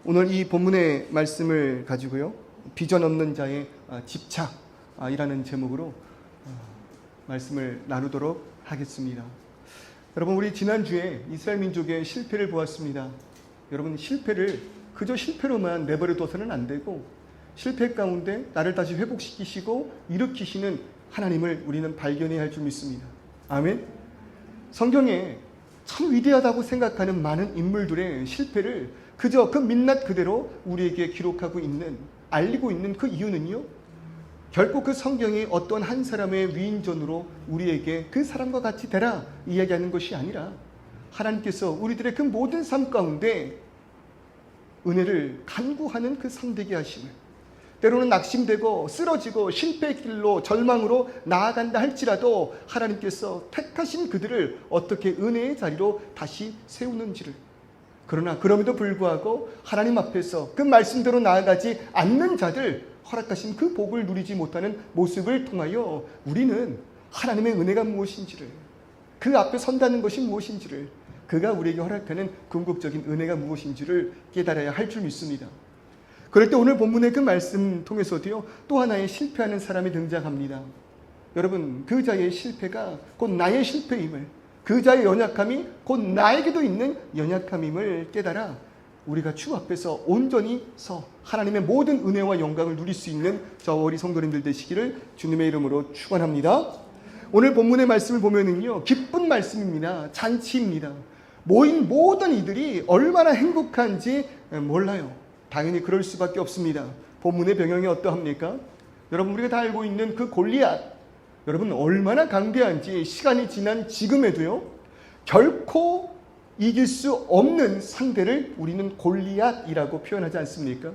오늘 이 본문의 말씀을 가지고요, 비전 없는 자의 집착이라는 제목으로 말씀을 나누도록 하겠습니다. 여러분, 우리 지난주에 이스라엘 민족의 실패를 보았습니다. 여러분, 실패를 그저 실패로만 내버려둬서는 안 되고, 실패 가운데 나를 다시 회복시키시고 일으키시는 하나님을 우리는 발견해야 할 줄 믿습니다. 아멘. 성경에 참 위대하다고 생각하는 많은 인물들의 실패를 그저 그 민낯 그대로 우리에게 기록하고 있는, 알리고 있는 그 이유는요, 결코 그 성경이 어떤 한 사람의 위인전으로 우리에게 그 사람과 같이 되라 이야기하는 것이 아니라, 하나님께서 우리들의 그 모든 삶 가운데 은혜를 간구하는 그 상대게 하심을, 때로는 낙심되고 쓰러지고 실패의 길로 절망으로 나아간다 할지라도 하나님께서 택하신 그들을 어떻게 은혜의 자리로 다시 세우는지를, 그러나 그럼에도 불구하고 하나님 앞에서 그 말씀대로 나아가지 않는 자들, 허락하신 그 복을 누리지 못하는 모습을 통하여 우리는 하나님의 은혜가 무엇인지를, 그 앞에 선다는 것이 무엇인지를, 그가 우리에게 허락하는 궁극적인 은혜가 무엇인지를 깨달아야 할 줄 믿습니다. 그럴 때 오늘 본문의 그 말씀 통해서도요, 또 하나의 실패하는 사람이 등장합니다. 여러분, 그 자의 실패가 곧 나의 실패임을, 그 자의 연약함이 곧 나에게도 있는 연약함임을 깨달아 우리가 주 앞에서 온전히 서 하나님의 모든 은혜와 영광을 누릴 수 있는 저와 우리 성도님들 되시기를 주님의 이름으로 축원합니다. 오늘 본문의 말씀을 보면은요, 기쁜 말씀입니다. 잔치입니다. 모인 모든 이들이 얼마나 행복한지 몰라요. 당연히 그럴 수밖에 없습니다. 본문의 배경이 어떠합니까? 여러분, 우리가 다 알고 있는 그 골리앗, 여러분 얼마나 강대한지 시간이 지난 지금에도요, 결코 이길 수 없는 상대를 우리는 골리앗이라고 표현하지 않습니까?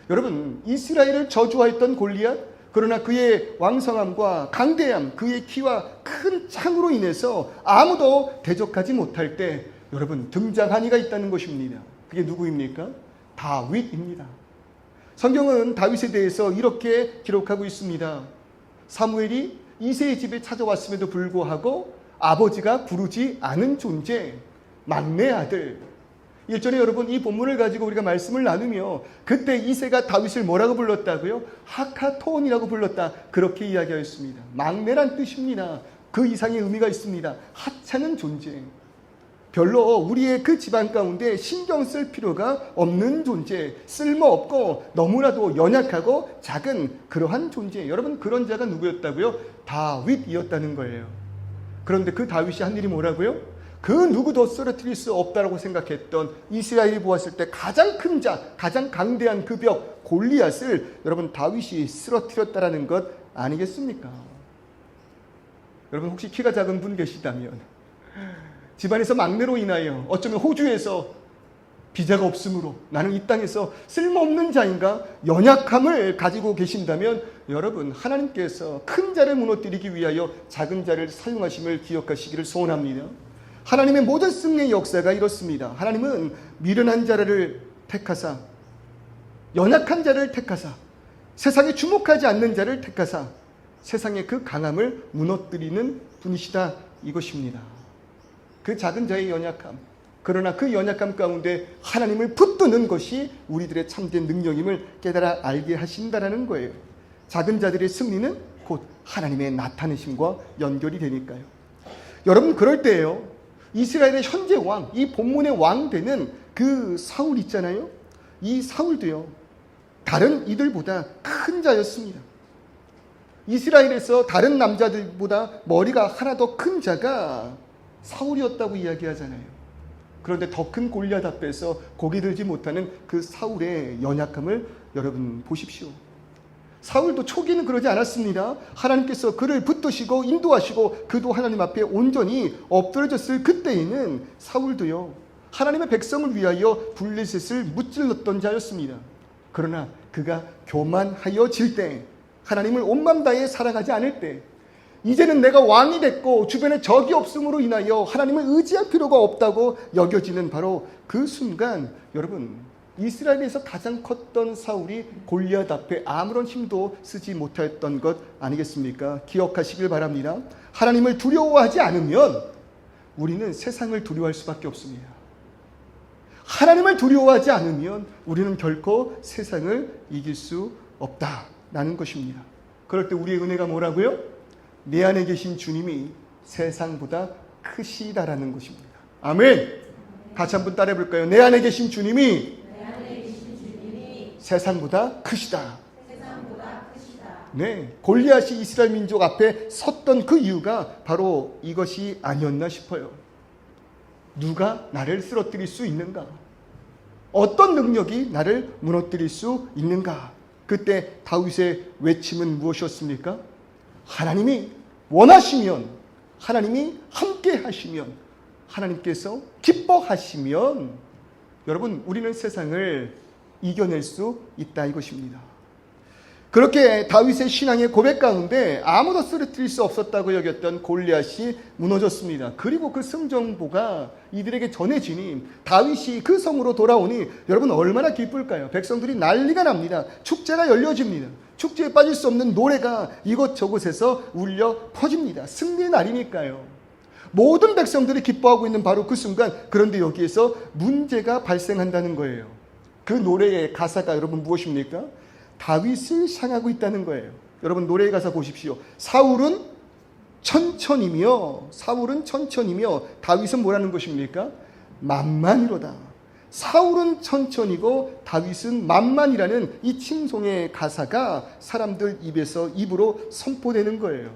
여러분, 이스라엘을 저주하였던 골리앗, 그러나 그의 왕성함과 강대함, 그의 키와 큰 창으로 인해서 아무도 대적하지 못할 때 여러분 등장한 이가 있다는 것입니다. 그게 누구입니까? 다윗입니다. 성경은 다윗에 대해서 이렇게 기록하고 있습니다. 사무엘이 이새의 집에 찾아왔음에도 불구하고 아버지가 부르지 않은 존재, 막내 아들. 1절에 여러분, 이 본문을 가지고 우리가 말씀을 나누며 그때 이새가 다윗을 뭐라고 불렀다고요? 하카톤이라고 불렀다, 그렇게 이야기하였습니다. 막내란 뜻입니다. 그 이상의 의미가 있습니다. 하찮은 존재, 별로 우리의 그 집안 가운데 신경 쓸 필요가 없는 존재, 쓸모없고 너무나도 연약하고 작은 그러한 존재. 여러분, 그런 자가 누구였다고요? 다윗이었다는 거예요. 그런데 그 다윗이 한 일이 뭐라고요? 그 누구도 쓰러뜨릴 수 없다라고 생각했던, 이스라엘이 보았을 때 가장 큰 자, 가장 강대한 그 벽 골리앗을 여러분 다윗이 쓰러뜨렸다라는 것 아니겠습니까? 여러분, 혹시 키가 작은 분 계시다면, 집안에서 막내로 인하여 어쩌면 호주에서 비자가 없으므로 나는 이 땅에서 쓸모없는 자인가 연약함을 가지고 계신다면, 여러분 하나님께서 큰 자를 무너뜨리기 위하여 작은 자를 사용하심을 기억하시기를 소원합니다. 하나님의 모든 승리의 역사가 이렇습니다. 하나님은 미련한 자를 택하사, 연약한 자를 택하사, 세상에 주목하지 않는 자를 택하사 세상의 그 강함을 무너뜨리는 분이시다, 이것입니다. 그 작은 자의 연약함, 그러나 그 연약함 가운데 하나님을 붙드는 것이 우리들의 참된 능력임을 깨달아 알게 하신다라는 거예요. 작은 자들의 승리는 곧 하나님의 나타내심과 연결이 되니까요. 여러분, 그럴 때예요, 이스라엘의 현재 왕, 이 본문의 왕 되는 그 사울 있잖아요. 이 사울도요, 다른 이들보다 큰 자였습니다. 이스라엘에서 다른 남자들보다 머리가 하나 더 큰 자가 사울이었다고 이야기하잖아요. 그런데 더 큰 골리앗 앞에서 고개 들지 못하는 그 사울의 연약함을 여러분 보십시오. 사울도 초기는 그러지 않았습니다. 하나님께서 그를 붙드시고 인도하시고 그도 하나님 앞에 온전히 엎드려졌을 그때에는 사울도요, 하나님의 백성을 위하여 블레셋을 무찔렀던 자였습니다. 그러나 그가 교만하여질 때, 하나님을 온 맘 다해 사랑하지 않을 때, 이제는 내가 왕이 됐고 주변에 적이 없음으로 인하여 하나님을 의지할 필요가 없다고 여겨지는 바로 그 순간, 여러분 이스라엘에서 가장 컸던 사울이 골리앗 앞에 아무런 힘도 쓰지 못했던 것 아니겠습니까? 기억하시길 바랍니다. 하나님을 두려워하지 않으면 우리는 세상을 두려워할 수밖에 없습니다. 하나님을 두려워하지 않으면 우리는 결코 세상을 이길 수 없다라는 것입니다. 그럴 때 우리의 은혜가 뭐라고요? 내 안에 계신 주님이 세상보다 크시다라는 것입니다. 아멘. 같이 한번 따라해 볼까요? 내 안에 계신 주님이 세상보다 크시다. 네, 골리앗이 이스라엘 민족 앞에 섰던 그 이유가 바로 이것이 아니었나 싶어요. 누가 나를 쓰러뜨릴 수 있는가? 어떤 능력이 나를 무너뜨릴 수 있는가? 그때 다윗의 외침은 무엇이었습니까? 하나님이 원하시면, 하나님이 함께 하시면, 하나님께서 기뻐하시면 여러분 우리는 세상을 이겨낼 수 있다 이것입니다. 그렇게 다윗의 신앙의 고백 가운데 아무도 쓰러뜨릴 수 없었다고 여겼던 골리앗이 무너졌습니다. 그리고 그 승정보가 이들에게 전해지니 다윗이 그 성으로 돌아오니 여러분 얼마나 기쁠까요? 백성들이 난리가 납니다. 축제가 열려집니다. 축제에 빠질 수 없는 노래가 이곳저곳에서 울려 퍼집니다. 승리의 날이니까요. 모든 백성들이 기뻐하고 있는 바로 그 순간, 그런데 여기에서 문제가 발생한다는 거예요. 그 노래의 가사가 여러분 무엇입니까? 다윗을 향하고 있다는 거예요. 여러분 노래의 가사 보십시오. 사울은 천천히며 다윗은 뭐라는 것입니까? 만만이로다. 사울은 천천히고 다윗은 만만이라는 이 칭송의 가사가 사람들 입으로 선포되는 거예요.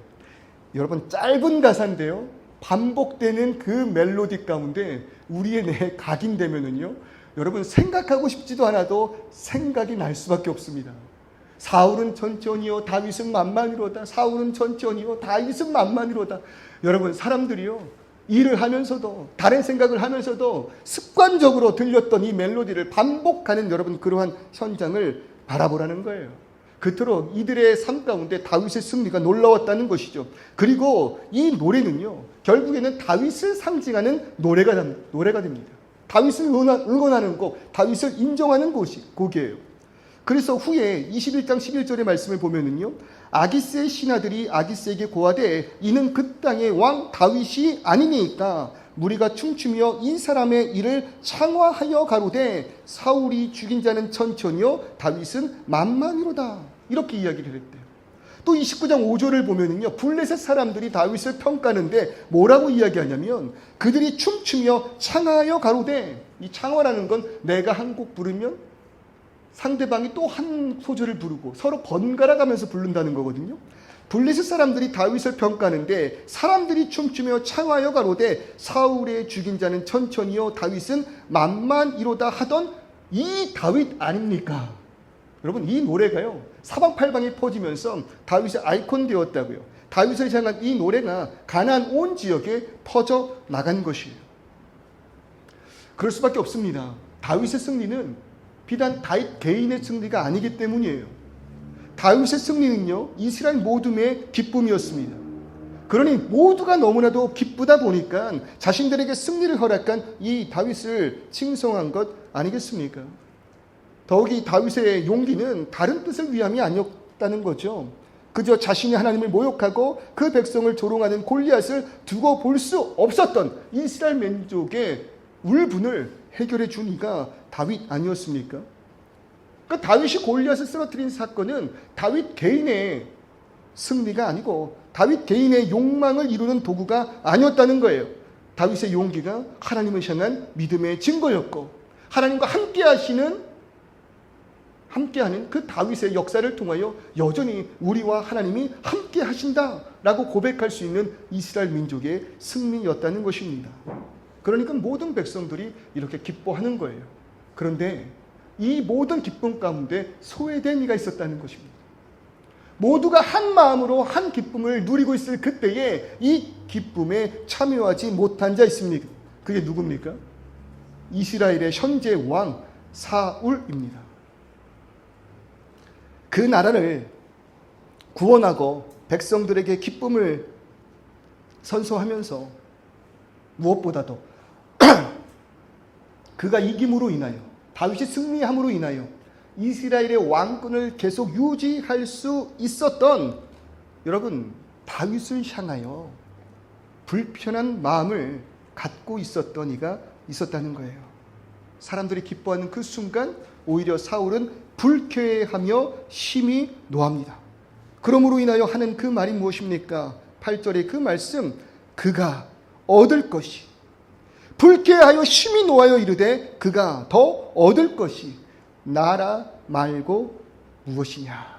여러분 짧은 가사인데요, 반복되는 그 멜로디 가운데 우리의 뇌에 각인되면은요, 여러분 생각하고 싶지도 않아도 생각이 날 수밖에 없습니다. 사울은 천천히요 다윗은 만만이로다. 사울은 천천히요 다윗은 만만이로다. 여러분 사람들이요 일을 하면서도 다른 생각을 하면서도 습관적으로 들렸던 이 멜로디를 반복하는 여러분 그러한 현장을 바라보라는 거예요. 그토록 이들의 삶 가운데 다윗의 승리가 놀라웠다는 것이죠. 그리고 이 노래는요 결국에는 다윗을 상징하는 노래가 됩니다. 다윗을 응원하는 곡, 다윗을 인정하는 곡이에요. 그래서 후에 21장 11절의 말씀을 보면은요, 아기스의 신하들이 아기스에게 고하되 이는 그 땅의 왕 다윗이 아니니까 무리가 춤추며 이 사람의 일을 창화하여 가로되 사울이 죽인 자는 천천히요 다윗은 만만이로다. 이렇게 이야기를 했대요. 또 29장 5절을 보면은요, 블레셋 사람들이 다윗을 평가하는데 뭐라고 이야기하냐면 그들이 춤추며 창화하여 가로되, 이 창화라는 건 내가 한 곡 부르면 상대방이 또 한 소절을 부르고 서로 번갈아 가면서 부른다는 거거든요. 블레셋 사람들이 다윗을 평가하는데 사람들이 춤추며 창하여 가로되 사울의 죽인 자는 천천히요 다윗은 만만이로다 하던 이 다윗 아닙니까? 여러분 이 노래가요 사방팔방에 퍼지면서 다윗의 아이콘 되었다고요. 다윗을 향한 이 노래가 가나안 온 지역에 퍼져 나간 것이에요. 그럴 수밖에 없습니다. 다윗의 승리는 비단 다윗 개인의 승리가 아니기 때문이에요. 다윗의 승리는요 이스라엘 모두의 기쁨이었습니다. 그러니 모두가 너무나도 기쁘다 보니까 자신들에게 승리를 허락한 이 다윗을 칭송한 것 아니겠습니까? 더욱이 다윗의 용기는 다른 뜻을 위함이 아니었다는 거죠. 그저 자신이 하나님을 모욕하고 그 백성을 조롱하는 골리앗을 두고 볼 수 없었던 이스라엘 민족의 울분을 해결해 준 이가 다윗 아니었습니까? 그러니까 다윗이 골리앗을 쓰러뜨린 사건은 다윗 개인의 승리가 아니고 다윗 개인의 욕망을 이루는 도구가 아니었다는 거예요. 다윗의 용기가 하나님을 향한 믿음의 증거였고 하나님과 함께하는 그 다윗의 역사를 통하여 여전히 우리와 하나님이 함께 하신다라고 고백할 수 있는 이스라엘 민족의 승리였다는 것입니다. 그러니까 모든 백성들이 이렇게 기뻐하는 거예요. 그런데 이 모든 기쁨 가운데 소외된 이가 있었다는 것입니다. 모두가 한 마음으로 한 기쁨을 누리고 있을 그때에 이 기쁨에 참여하지 못한 자 있습니까? 그게 누굽니까? 이스라엘의 현재 왕 사울입니다. 그 나라를 구원하고 백성들에게 기쁨을 선서하면서 무엇보다도 그가 이김으로 인하여 다윗이 승리함으로 인하여 이스라엘의 왕권을 계속 유지할 수 있었던 여러분 다윗을 향하여 불편한 마음을 갖고 있었던 이가 있었다는 거예요. 사람들이 기뻐하는 그 순간 오히려 사울은 불쾌해하며 심히 노합니다. 그러므로 인하여 하는 그 말이 무엇입니까? 8절의 그 말씀, 그가 얻을 것이, 불쾌하여 심히 노하여 이르되 그가 더 얻을 것이 나라 말고 무엇이냐.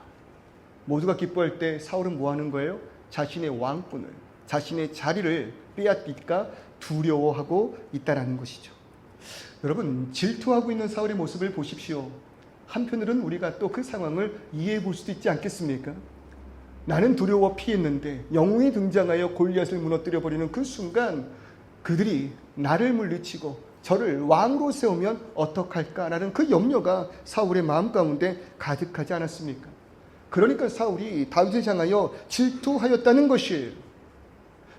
모두가 기뻐할 때 사울은 뭐 하는 거예요? 자신의 왕권을, 자신의 자리를 빼앗길까 두려워하고 있다라는 것이죠. 여러분, 질투하고 있는 사울의 모습을 보십시오. 한편으로는 우리가 또 그 상황을 이해해 볼 수도 있지 않겠습니까? 나는 두려워 피했는데 영웅이 등장하여 골리앗을 무너뜨려 버리는 그 순간 그들이 나를 물리치고 저를 왕으로 세우면 어떡할까라는 그 염려가 사울의 마음 가운데 가득하지 않았습니까? 그러니까 사울이 다윗을 향하여 질투하였다는 것이에요.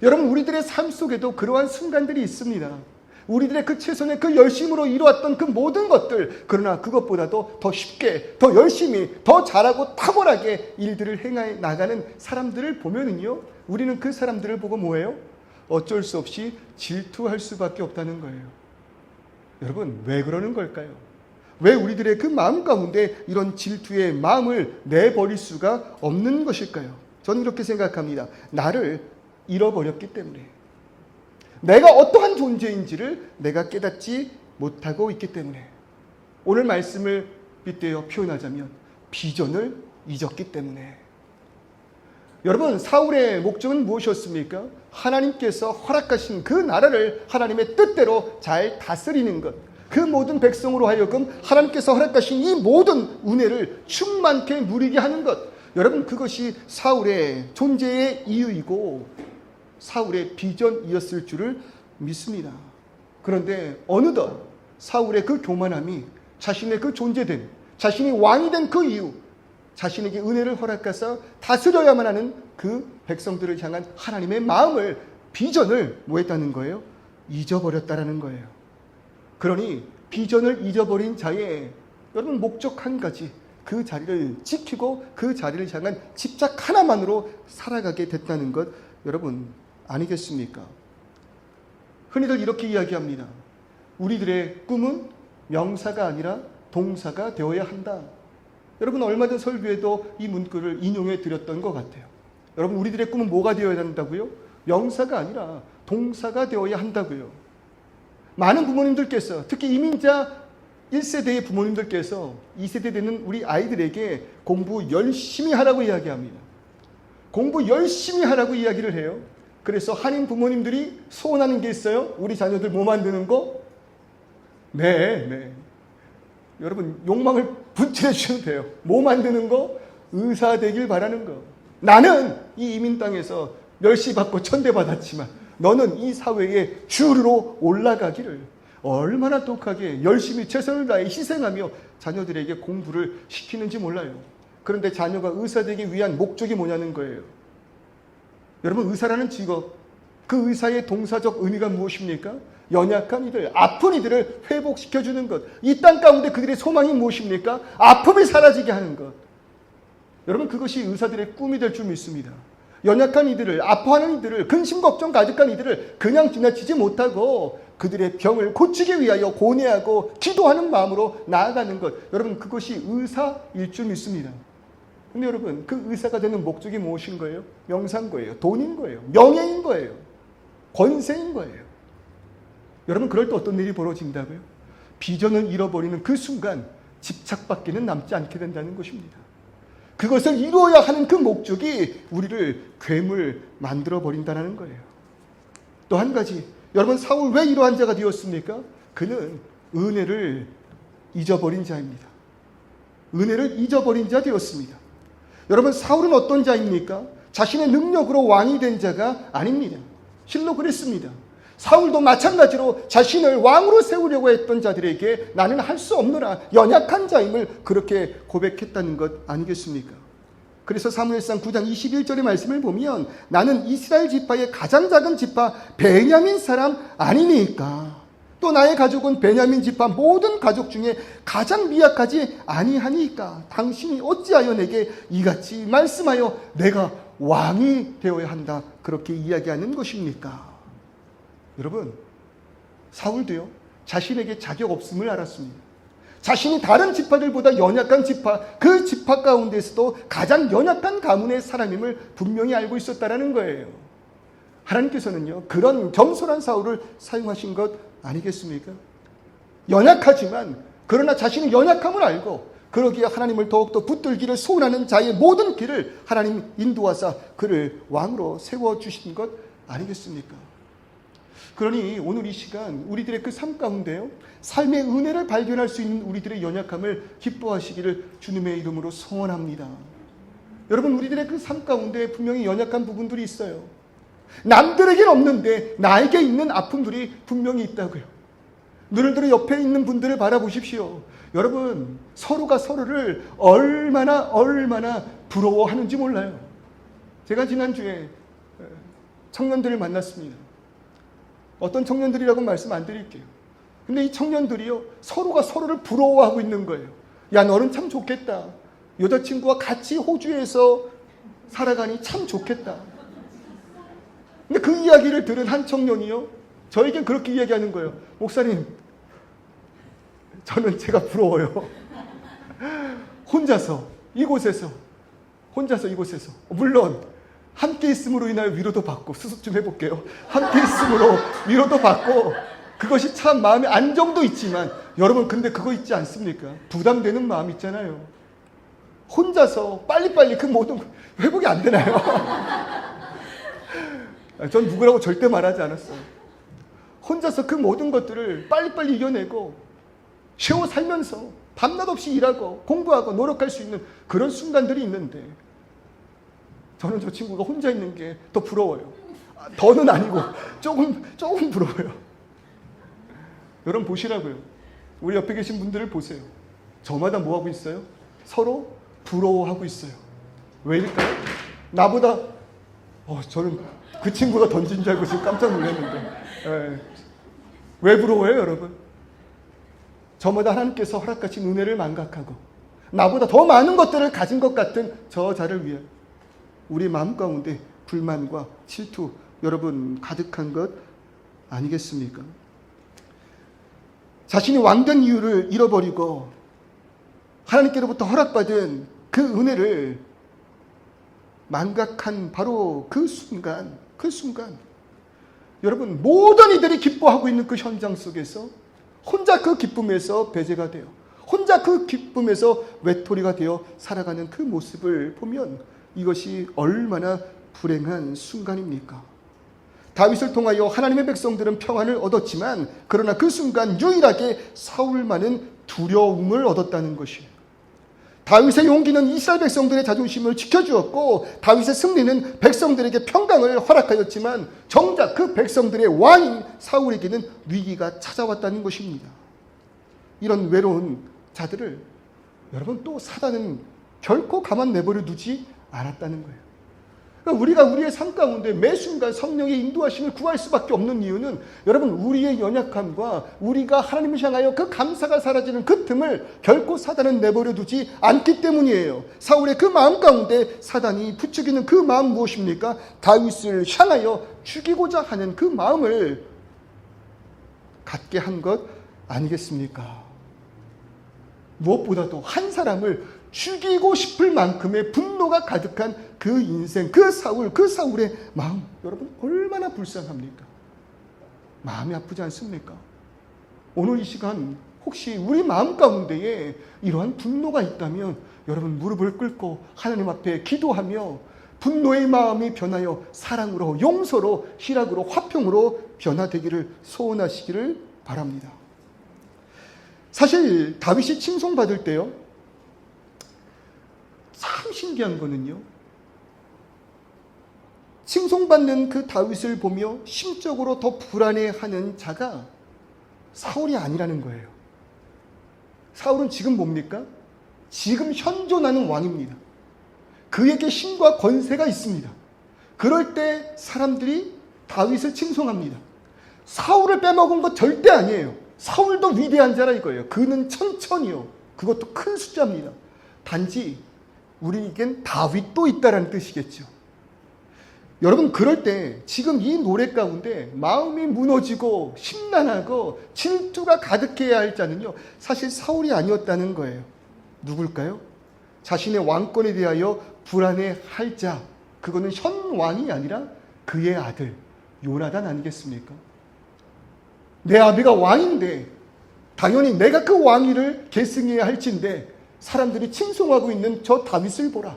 여러분, 우리들의 삶 속에도 그러한 순간들이 있습니다. 우리들의 그 최선의 그 열심으로 이루었던 그 모든 것들, 그러나 그것보다도 더 쉽게, 더 열심히, 더 잘하고 탁월하게 일들을 행해 나가는 사람들을 보면은요, 우리는 그 사람들을 보고 뭐예요? 어쩔 수 없이 질투할 수밖에 없다는 거예요. 여러분, 왜 그러는 걸까요? 왜 우리들의 그 마음 가운데 이런 질투의 마음을 내버릴 수가 없는 것일까요? 저는 이렇게 생각합니다. 나를 잃어버렸기 때문에, 내가 어떠한 존재인지를 내가 깨닫지 못하고 있기 때문에, 오늘 말씀을 빗대어 표현하자면 비전을 잊었기 때문에. 여러분, 사울의 목적은 무엇이었습니까? 하나님께서 허락하신 그 나라를 하나님의 뜻대로 잘 다스리는 것, 그 모든 백성으로 하여금 하나님께서 허락하신 이 모든 은혜를 충만케 누리게 하는 것, 여러분, 그것이 사울의 존재의 이유이고 사울의 비전이었을 줄을 믿습니다. 그런데 어느덧 사울의 그 교만함이 자신의 그 존재된, 자신이 왕이 된 그 이유, 자신에게 은혜를 허락하사 다스려야만 하는 그 백성들을 향한 하나님의 마음을, 비전을 뭐 했다는 거예요? 잊어버렸다라는 거예요. 그러니 비전을 잊어버린 자의, 여러분, 목적 한 가지, 그 자리를 지키고 그 자리를 향한 집착 하나만으로 살아가게 됐다는 것, 여러분 아니겠습니까? 흔히들 이렇게 이야기합니다. 우리들의 꿈은 명사가 아니라 동사가 되어야 한다. 여러분, 얼마 전 설교에도 이 문구를 인용해 드렸던 것 같아요. 여러분, 우리들의 꿈은 뭐가 되어야 한다고요? 명사가 아니라 동사가 되어야 한다고요. 많은 부모님들께서, 특히 이민자 1세대의 부모님들께서 2세대 되는 우리 아이들에게 공부 열심히 하라고 이야기합니다. 공부 열심히 하라고 이야기를 해요. 그래서 한인 부모님들이 소원하는 게 있어요. 우리 자녀들 뭐 만드는 거? 네. 여러분, 욕망을 분출해 주셔도 돼요. 뭐 만드는 거? 의사 되길 바라는 거. 나는 이 이민 땅에서 멸시받고 천대받았지만 너는 이 사회의 주류로 올라가기를, 얼마나 독하게 열심히 최선을 다해 희생하며 자녀들에게 공부를 시키는지 몰라요. 그런데 자녀가 의사 되기 위한 목적이 뭐냐는 거예요. 여러분, 의사라는 직업, 그 의사의 동사적 의미가 무엇입니까? 연약한 이들, 아픈 이들을 회복시켜주는 것. 이 땅 가운데 그들의 소망이 무엇입니까? 아픔이 사라지게 하는 것. 여러분, 그것이 의사들의 꿈이 될 줄 믿습니다. 연약한 이들을, 아파하는 이들을, 근심 걱정 가득한 이들을 그냥 지나치지 못하고 그들의 병을 고치기 위하여 고뇌하고 기도하는 마음으로 나아가는 것. 여러분, 그것이 의사일 줄 믿습니다. 근데 여러분, 그 의사가 되는 목적이 무엇인 거예요? 명사인 거예요. 돈인 거예요. 명예인 거예요. 권세인 거예요. 여러분, 그럴 때 어떤 일이 벌어진다고요? 비전을 잃어버리는 그 순간 집착밖에는 남지 않게 된다는 것입니다. 그것을 이루어야 하는 그 목적이 우리를 괴물 만들어버린다는 거예요. 또 한 가지, 여러분, 사울 왜 이러한 자가 되었습니까? 그는 은혜를 잊어버린 자입니다. 은혜를 잊어버린 자 되었습니다. 여러분, 사울은 어떤 자입니까? 자신의 능력으로 왕이 된 자가 아닙니다. 실로 그랬습니다. 사울도 마찬가지로 자신을 왕으로 세우려고 했던 자들에게 나는 할 수 없노라, 연약한 자임을 그렇게 고백했다는 것 아니겠습니까? 그래서 사무엘상 9장 21절의 말씀을 보면 나는 이스라엘 지파의 가장 작은 지파 베냐민 사람 아니니까, 또 나의 가족은 베냐민 지파 모든 가족 중에 가장 미약하지 아니하니까 당신이 어찌하여 내게 이같이 말씀하여 내가 왕이 되어야 한다 그렇게 이야기하는 것입니까? 여러분, 사울도요, 자신에게 자격 없음을 알았습니다. 자신이 다른 지파들보다 연약한 지파, 그 지파 가운데서도 가장 연약한 가문의 사람임을 분명히 알고 있었다는 거예요. 하나님께서는요, 그런 겸손한 사울을 사용하신 것 아니겠습니까? 연약하지만 그러나 자신의 연약함을 알고 그러기에 하나님을 더욱더 붙들기를 소원하는 자의 모든 길을 하나님 인도하사 그를 왕으로 세워주신 것 아니겠습니까? 그러니 오늘 이 시간 우리들의 그 삶 가운데요, 삶의 은혜를 발견할 수 있는 우리들의 연약함을 기뻐하시기를 주님의 이름으로 소원합니다. 여러분, 우리들의 그 삶 가운데 분명히 연약한 부분들이 있어요. 남들에게는 없는데 나에게 있는 아픔들이 분명히 있다고요. 눈을 들어 옆에 있는 분들을 바라보십시오. 여러분, 서로가 서로를 얼마나 부러워하는지 몰라요. 제가 지난주에 청년들을 만났습니다. 어떤 청년들이라고 말씀 안 드릴게요. 근데 이 청년들이요, 서로가 서로를 부러워하고 있는 거예요. 야, 너는 참 좋겠다. 여자친구와 같이 호주에서 살아가니 참 좋겠다. 근데 그 이야기를 들은 한 청년이요, 저에겐 그렇게 이야기하는 거예요. 목사님, 저는 제가 부러워요. 혼자서 이곳에서 물론 함께 있음으로 인하여 위로도 받고, 수습 좀 해볼게요. 함께 있음으로 위로도 받고, 그것이 참 마음에 안정도 있지만, 여러분 근데 그거 있지 않습니까? 부담되는 마음 있잖아요. 혼자서 빨리빨리 그 모든 회복이 안 되나요? 전 누구라고 절대 말하지 않았어요. 혼자서 그 모든 것들을 빨리빨리 이겨내고 쉬어 살면서 밤낮 없이 일하고 공부하고 노력할 수 있는 그런 순간들이 있는데, 저는 저 친구가 혼자 있는 게 더 부러워요. 더는 아니고 조금 부러워요. 여러분 보시라고요. 우리 옆에 계신 분들을 보세요. 저마다 뭐 하고 있어요? 서로 부러워하고 있어요. 왜일까요? 나보다 저는 그 친구가 던진 줄 알고 지금 깜짝 놀랐는데, 왜 부러워요, 여러분? 저마다 하나님께서 허락하신 은혜를 망각하고 나보다 더 많은 것들을 가진 것 같은 저 자를 위해 우리 마음 가운데 불만과 질투, 여러분 가득한 것 아니겠습니까? 자신이 왕된 이유를 잃어버리고 하나님께로부터 허락받은 그 은혜를 망각한 바로 그 순간, 여러분 모든 이들이 기뻐하고 있는 그 현장 속에서 혼자 그 기쁨에서 배제가 되어, 혼자 그 기쁨에서 외톨이가 되어 살아가는 그 모습을 보면 이것이 얼마나 불행한 순간입니까? 다윗을 통하여 하나님의 백성들은 평안을 얻었지만, 그러나 그 순간 유일하게 사울만은 두려움을 얻었다는 것이에요. 다윗의 용기는 이스라엘 백성들의 자존심을 지켜주었고, 다윗의 승리는 백성들에게 평강을 허락하였지만, 정작 그 백성들의 왕인 사울에게는 위기가 찾아왔다는 것입니다. 이런 외로운 자들을 여러분 또 사단은 결코 가만 내버려 두지 않았다는 거예요. 그러니까 우리가 우리의 삶 가운데 매 순간 성령의 인도하심을 구할 수밖에 없는 이유는, 여러분 우리의 연약함과 우리가 하나님을 향하여 그 감사가 사라지는 그 틈을 결코 사단은 내버려 두지 않기 때문이에요. 사울의 그 마음 가운데 사단이 부추기는 그 마음 무엇입니까? 다윗을 향하여 죽이고자 하는 그 마음을 갖게 한 것 아니겠습니까? 무엇보다도 한 사람을 죽이고 싶을 만큼의 분노가 가득한 그 인생, 그 사울의 마음, 여러분 얼마나 불쌍합니까? 마음이 아프지 않습니까? 오늘 이 시간 혹시 우리 마음 가운데에 이러한 분노가 있다면 여러분 무릎을 꿇고 하나님 앞에 기도하며 분노의 마음이 변하여 사랑으로, 용서로, 희락으로, 화평으로 변화되기를 소원하시기를 바랍니다. 사실 다윗이 칭송받을 때요, 참 신기한 거는요, 칭송받는 그 다윗을 보며 심적으로 더 불안해하는 자가 사울이 아니라는 거예요. 사울은 지금 뭡니까? 지금 현존하는 왕입니다. 그에게 힘과 권세가 있습니다. 그럴 때 사람들이 다윗을 칭송합니다. 사울을 빼먹은 것 절대 아니에요. 사울도 위대한 자라 이거예요. 그는 천천히요, 그것도 큰 숫자입니다. 단지 우리에겐 다윗도 있다라는 뜻이겠죠. 여러분, 그럴 때 지금 이 노래 가운데 마음이 무너지고 심란하고 질투가 가득해야 할 자는요, 사실 사울이 아니었다는 거예요. 누굴까요? 자신의 왕권에 대하여 불안해할 자, 그거는 현 왕이 아니라 그의 아들 요나단 아니겠습니까? 내 아비가 왕인데 당연히 내가 그 왕위를 계승해야 할진데 사람들이 칭송하고 있는 저 다윗을 보라.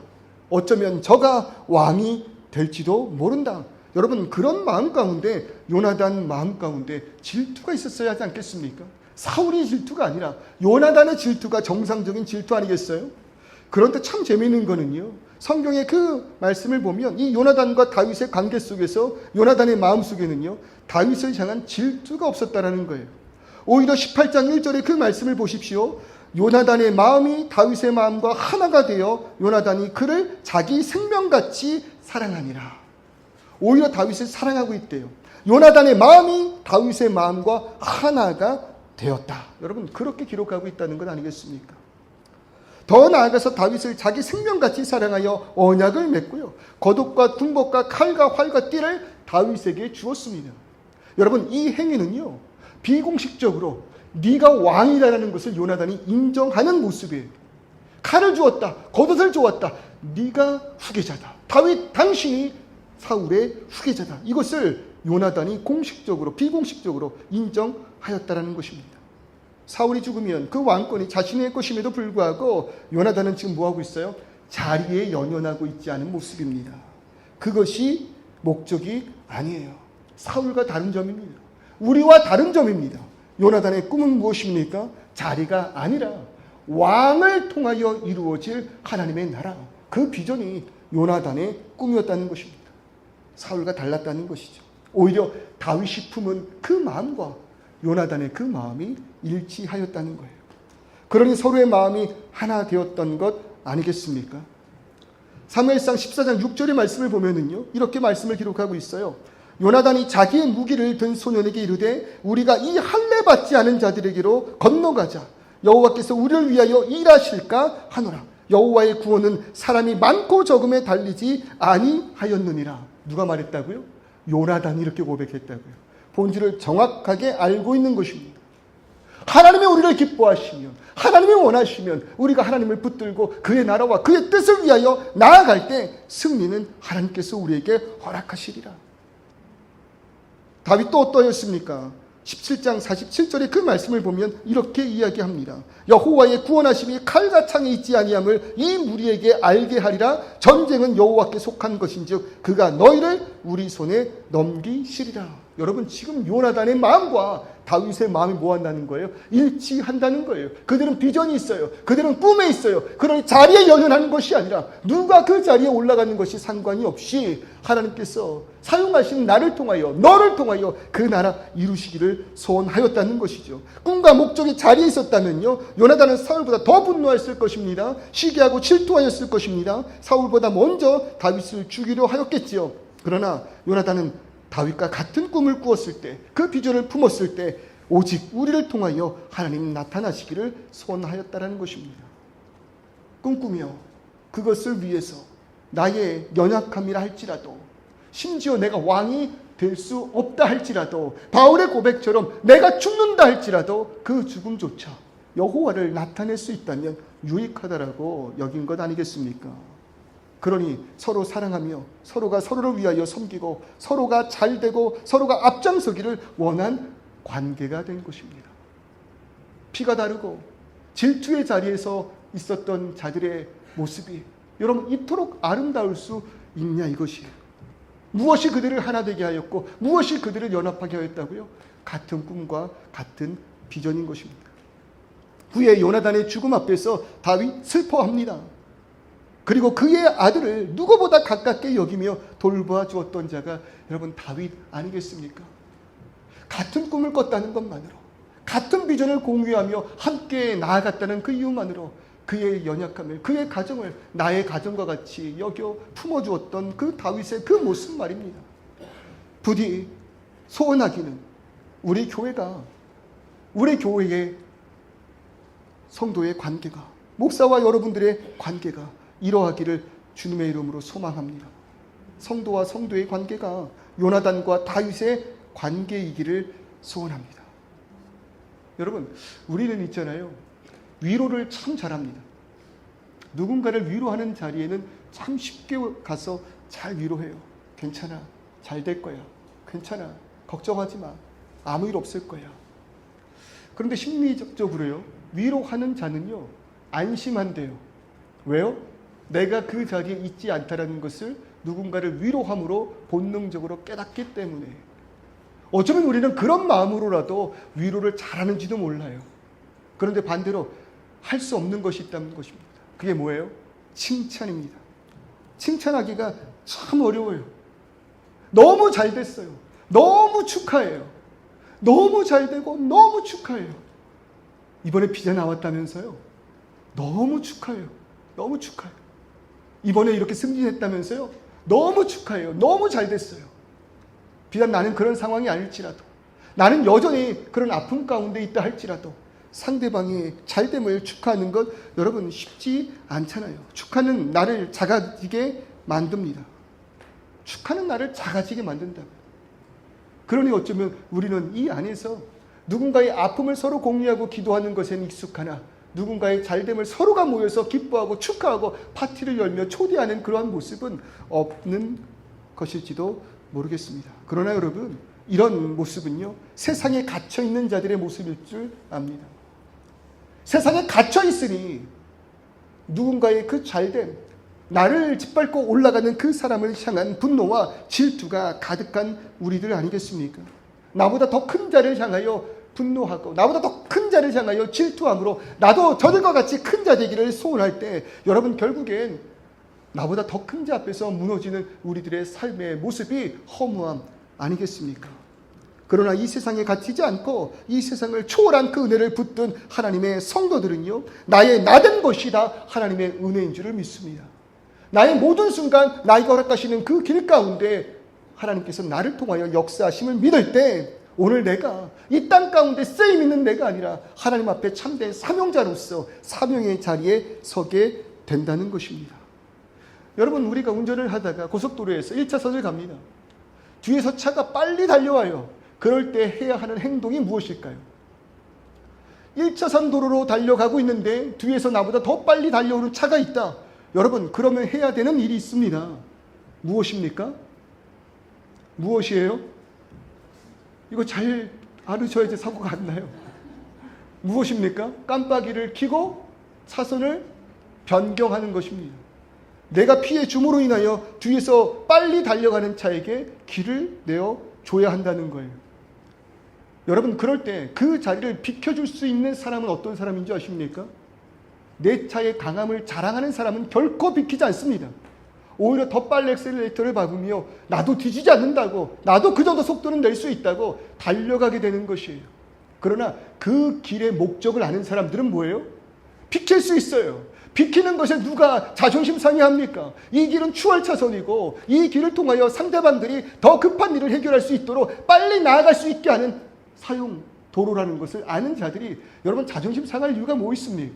어쩌면 저가 왕이 될지도 모른다. 여러분, 그런 마음 가운데, 요나단 마음 가운데 질투가 있었어야 하지 않겠습니까? 사울이 질투가 아니라 요나단의 질투가 정상적인 질투 아니겠어요? 그런데 참 재미있는 거는요, 성경의 그 말씀을 보면 이 요나단과 다윗의 관계 속에서 요나단의 마음 속에는요, 다윗을 향한 질투가 없었다라는 거예요. 오히려 18장 1절의 그 말씀을 보십시오. 요나단의 마음이 다윗의 마음과 하나가 되어 요나단이 그를 자기 생명같이 사랑하니라. 오히려 다윗을 사랑하고 있대요. 요나단의 마음이 다윗의 마음과 하나가 되었다. 여러분, 그렇게 기록하고 있다는 건 아니겠습니까? 더 나아가서 다윗을 자기 생명같이 사랑하여 언약을 맺고요, 겉옷과 둔복과 칼과 활과 띠를 다윗에게 주었습니다. 여러분, 이 행위는요, 비공식적으로 네가 왕이라는 것을 요나단이 인정하는 모습이에요. 칼을 주었다, 겉옷을 주었다, 네가 후계자다, 다윗 당신이 사울의 후계자다, 이것을 요나단이 공식적으로 비공식적으로 인정하였다라는 것입니다. 사울이 죽으면 그 왕권이 자신의 것임에도 불구하고 요나단은 지금 뭐하고 있어요? 자리에 연연하고 있지 않은 모습입니다. 그것이 목적이 아니에요. 사울과 다른 점입니다. 우리와 다른 점입니다. 요나단의 꿈은 무엇입니까? 자리가 아니라 왕을 통하여 이루어질 하나님의 나라, 그 비전이 요나단의 꿈이었다는 것입니다. 사울과 달랐다는 것이죠. 오히려 다윗이 품은 그 마음과 요나단의 그 마음이 일치하였다는 거예요. 그러니 서로의 마음이 하나 되었던 것 아니겠습니까? 사무엘상 14장 6절의 말씀을 보면은요, 이렇게 말씀을 기록하고 있어요. 요나단이 자기의 무기를 든 소년에게 이르되 우리가 이 할례 받지 않은 자들에게로 건너가자. 여호와께서 우리를 위하여 일하실까 하노라. 여호와의 구원은 사람이 많고 적음에 달리지 아니하였느니라. 누가 말했다고요? 요나단이 이렇게 고백했다고요. 본질을 정확하게 알고 있는 것입니다. 하나님이 우리를 기뻐하시면, 하나님이 원하시면 우리가 하나님을 붙들고 그의 나라와 그의 뜻을 위하여 나아갈 때 승리는 하나님께서 우리에게 허락하시리라. 다윗도 어떠했습니까? 17장 47절의 그 말씀을 보면 이렇게 이야기합니다. 여호와의 구원하심이 칼과 창에 있지 아니함을 이 무리에게 알게 하리라. 전쟁은 여호와께 속한 것인즉 그가 너희를 우리 손에 넘기시리라. 여러분, 지금 요나단의 마음과 다윗의 마음이 뭐한다는 거예요? 일치한다는 거예요. 그들은 비전이 있어요. 그들은 꿈에 있어요. 그러니 자리에 연연하는 것이 아니라 누가 그 자리에 올라가는 것이 상관이 없이 하나님께서 사용하시는 나를 통하여, 너를 통하여 그 나라 이루시기를 소원하였다는 것이죠. 꿈과 목적이 자리에 있었다면요, 요나단은 사울보다 더 분노했을 것입니다. 시기하고 질투하였을 것입니다. 사울보다 먼저 다윗을 죽이려 하였겠지요. 그러나 요나단은 다윗과 같은 꿈을 꾸었을 때, 그 비전을 품었을 때 오직 우리를 통하여 하나님 나타나시기를 소원하였다는 것입니다. 꿈꾸며 그것을 위해서 나의 연약함이라 할지라도, 심지어 내가 왕이 될 수 없다 할지라도, 바울의 고백처럼 내가 죽는다 할지라도 그 죽음조차 여호와를 나타낼 수 있다면 유익하다라고 여긴 것 아니겠습니까? 그러니 서로 사랑하며 서로가 서로를 위하여 섬기고 서로가 잘되고 서로가 앞장서기를 원한 관계가 된 것입니다. 피가 다르고 질투의 자리에서 있었던 자들의 모습이 여러분 이토록 아름다울 수 있냐, 이것이에요. 무엇이 그들을 하나 되게 하였고 무엇이 그들을 연합하게 하였다고요? 같은 꿈과 같은 비전인 것입니다. 후에 요나단의 죽음 앞에서 다윗 슬퍼합니다. 그리고 그의 아들을 누구보다 가깝게 여기며 돌보아 주었던 자가 여러분 다윗 아니겠습니까? 같은 꿈을 꿨다는 것만으로, 같은 비전을 공유하며 함께 나아갔다는 그 이유만으로 그의 연약함을, 그의 가정을 나의 가정과 같이 여겨 품어주었던 그 다윗의 그 모습 말입니다. 부디 소원하기는 우리 교회가, 우리 교회의 성도의 관계가, 목사와 여러분들의 관계가 이러하기를 주님의 이름으로 소망합니다. 성도와 성도의 관계가 요나단과 다윗의 관계이기를 소원합니다. 여러분, 우리는 있잖아요. 위로를 참 잘합니다. 누군가를 위로하는 자리에는 참 쉽게 가서 잘 위로해요. 괜찮아. 잘 될 거야. 괜찮아. 걱정하지 마. 아무 일 없을 거야. 그런데 심리적으로요, 위로하는 자는요, 안심한대요. 왜요? 내가 그 자리에 있지 않다라는 것을 누군가를 위로함으로 본능적으로 깨닫기 때문에. 어쩌면 우리는 그런 마음으로라도 위로를 잘하는지도 몰라요. 그런데 반대로 할 수 없는 것이 있다는 것입니다. 그게 뭐예요? 칭찬입니다. 칭찬하기가 참 어려워요. 너무 잘 됐어요. 너무 축하해요. 너무 잘 되고 너무 축하해요. 이번에 비자 나왔다면서요? 너무 축하해요. 너무 축하해요. 이번에 이렇게 승진했다면서요? 너무 축하해요. 너무 잘 됐어요. 비단 나는 그런 상황이 아닐지라도, 나는 여전히 그런 아픔 가운데 있다 할지라도 상대방의 잘됨을 축하하는 것, 여러분, 쉽지 않잖아요. 축하는 나를 작아지게 만듭니다. 축하는 나를 작아지게 만든다고요. 그러니 어쩌면 우리는 이 안에서 누군가의 아픔을 서로 공유하고 기도하는 것에는 익숙하나 누군가의 잘됨을 서로가 모여서 기뻐하고 축하하고 파티를 열며 초대하는 그러한 모습은 없는 것일지도 모르겠습니다. 그러나 여러분, 이런 모습은요, 세상에 갇혀있는 자들의 모습일 줄 압니다. 세상에 갇혀있으니 누군가의 그 잘됨, 나를 짓밟고 올라가는 그 사람을 향한 분노와 질투가 가득한 우리들 아니겠습니까? 나보다 더 큰 자를 향하여 분노하고 나보다 더 큰 자를 향하여 질투함으로 나도 저들과 같이 큰 자 되기를 소원할 때, 여러분, 결국엔 나보다 더 큰 자 앞에서 무너지는 우리들의 삶의 모습이 허무함 아니겠습니까? 그러나 이 세상에 갇히지 않고 이 세상을 초월한 그 은혜를 붙든 하나님의 성도들은요, 나의 나된 것이 다 하나님의 은혜인 줄을 믿습니다. 나의 모든 순간 나에게 허락하시는 그 길 가운데 하나님께서 나를 통하여 역사하심을 믿을 때, 오늘 내가 이 땅 가운데 쓰임 있는 내가 아니라 하나님 앞에 참된 사명자로서 사명의 자리에 서게 된다는 것입니다. 여러분, 우리가 운전을 하다가 고속도로에서 1차선을 갑니다. 뒤에서 차가 빨리 달려와요. 그럴 때 해야 하는 행동이 무엇일까요? 1차선 도로로 달려가고 있는데 뒤에서 나보다 더 빨리 달려오는 차가 있다. 여러분, 그러면 해야 되는 일이 있습니다. 무엇입니까? 무엇이에요? 이거 잘 알으셔야지 사고가 안 나요. 무엇입니까? 깜빡이를 켜고 차선을 변경하는 것입니다. 내가 피해 줌으로 인하여 뒤에서 빨리 달려가는 차에게 길을 내어줘야 한다는 거예요. 여러분, 그럴 때 그 자리를 비켜줄 수 있는 사람은 어떤 사람인 줄 아십니까? 내 차의 강함을 자랑하는 사람은 결코 비키지 않습니다. 오히려 더 빨리 엑셀레이터를 밟으며 나도 뒤지지 않는다고, 나도 그 정도 속도는 낼 수 있다고 달려가게 되는 것이에요. 그러나 그 길의 목적을 아는 사람들은 뭐예요? 비킬 수 있어요. 비키는 것에 누가 자존심 상해합니까? 이 길은 추월차선이고 이 길을 통하여 상대방들이 더 급한 일을 해결할 수 있도록 빨리 나아갈 수 있게 하는 사용 도로라는 것을 아는 자들이, 여러분, 자존심 상할 이유가 뭐 있습니까?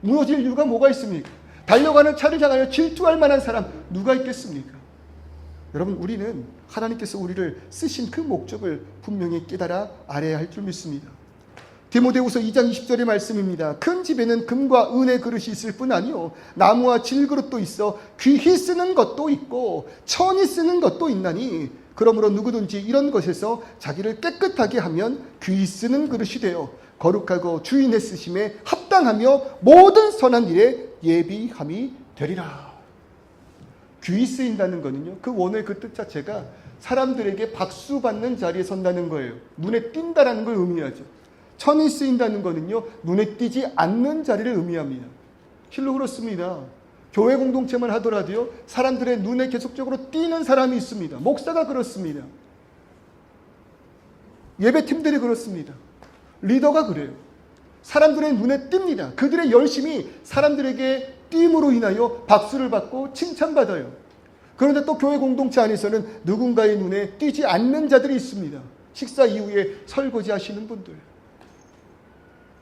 무너질 이유가 뭐가 있습니까? 달려가는 차를 향하여 질투할 만한 사람 누가 있겠습니까? 여러분, 우리는 하나님께서 우리를 쓰신 그 목적을 분명히 깨달아 알아야 할 줄 믿습니다. 디모데후서 2장 20절의 말씀입니다. 큰 집에는 금과 은의 그릇이 있을 뿐 아니요 나무와 질그릇도 있어 귀히 쓰는 것도 있고 천히 쓰는 것도 있나니, 그러므로 누구든지 이런 것에서 자기를 깨끗하게 하면 귀히 쓰는 그릇이 되어 거룩하고 주인의 쓰심에 합당하며 모든 선한 일에 예비함이 되리라. 귀히 쓰인다는 거는요, 그 원어의 그 뜻 자체가 사람들에게 박수 받는 자리에 선다는 거예요. 눈에 띈다라는 걸 의미하죠. 천이 쓰인다는 거는요, 눈에 띄지 않는 자리를 의미합니다. 실로 그렇습니다. 교회 공동체만 하더라도요, 사람들의 눈에 계속적으로 띄는 사람이 있습니다. 목사가 그렇습니다. 예배팀들이 그렇습니다. 리더가 그래요. 사람들의 눈에 띕니다. 그들의 열심이 사람들에게 띄임으로 인하여 박수를 받고 칭찬받아요. 그런데 또 교회 공동체 안에서는 누군가의 눈에 띄지 않는 자들이 있습니다. 식사 이후에 설거지 하시는 분들,